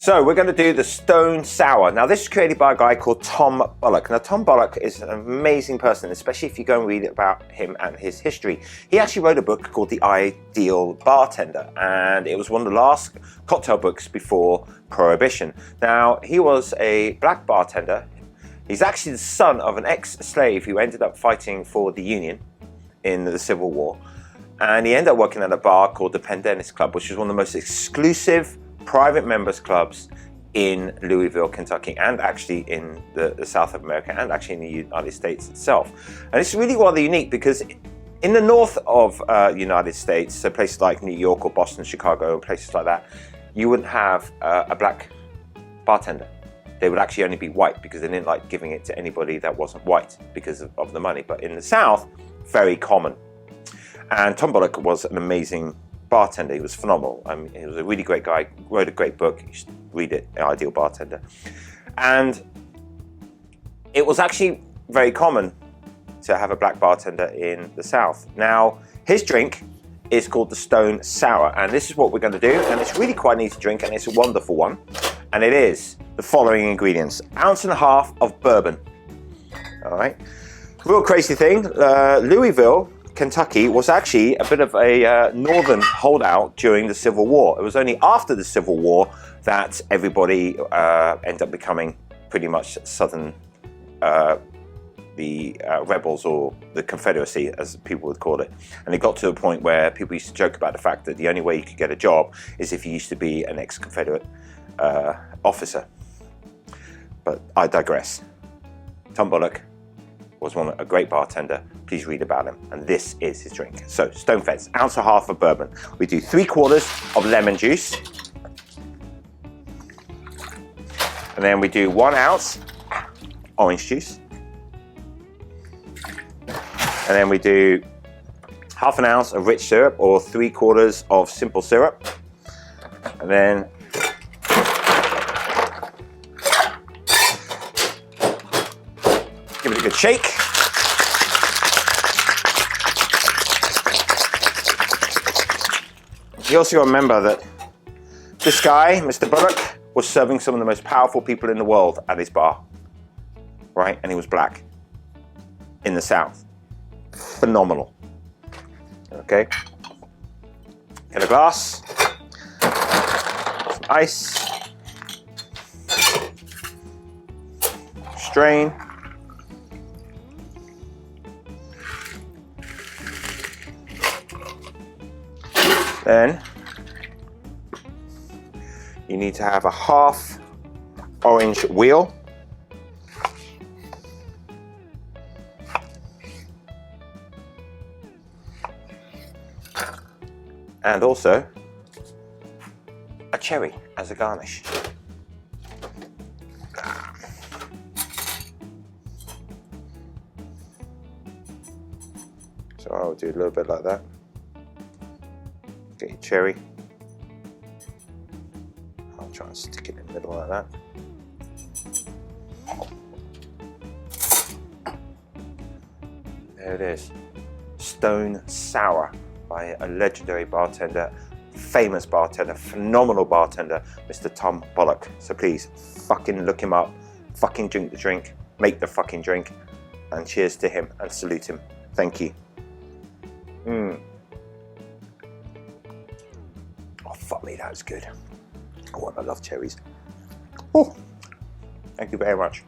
So we're going to do the Stone Sour. Now this is created by a guy called Tom Bullock. Now Tom Bullock is an amazing person, especially if you go and read about him and his history. He actually wrote a book called The Ideal Bartender, and it was one of the last cocktail books before Prohibition. Now he was a black bartender. He's actually the son of an ex-slave who ended up fighting for the Union in the Civil War. And he ended up working at a bar called the Pendennis Club, which is one of the most exclusive private members clubs in Louisville, Kentucky, and actually in the South of America, and actually in the United States itself. And it's really rather unique because in the north of the United States, so places like New York or Boston, Chicago, and places like that, you wouldn't have a black bartender. They would actually only be white because they didn't like giving it to anybody that wasn't white because of the money. But in the South, very common. And Tom Bullock was an amazing bartender. He was phenomenal. I mean, he was a really great guy, wrote a great book. You should read it, The Ideal Bartender. And it was actually very common to have a black bartender in the South. Now, his drink is called the Stone Sour, and this is what we're going to do, and it's really quite an easy drink, and it's a wonderful one. And it is the following ingredients: 1.5 ounces of bourbon. All right. Real crazy thing, Louisville, Kentucky was actually a bit of a northern holdout during the Civil War. It was only after the Civil War that everybody ended up becoming pretty much southern, the rebels, or the Confederacy as people would call it. And it got to a point where people used to joke about the fact that the only way you could get a job is if you used to be an ex-Confederate officer. But I digress. Tom Bullock was a great bartender. Please read about him, and this is his drink. So, Stone Feds, 1.5 ounces of bourbon. We do 3/4 of lemon juice, and then we do 1 ounce orange juice, and then we do 1/2 ounce of rich syrup, or 3/4 of simple syrup, and then give it a good shake. You also got to remember that this guy, Mr. Bullock, was serving some of the most powerful people in the world at his bar, right? And he was black in the South. Phenomenal. Okay. Get a glass, some ice, strain. Then you need to have a 1/2 orange wheel, and also a cherry as a garnish. So I'll do a little bit like that. Get your cherry. I'll try and stick it in the middle like that. There it is. Stone Sour by a legendary bartender, famous bartender, phenomenal bartender, Mr. Tom Bullock. So please, fucking look him up, fucking drink the drink, make the fucking drink, and cheers to him and salute him. Thank you. Oh, fuck me, that was good. Oh, I love cherries. Oh, thank you very much.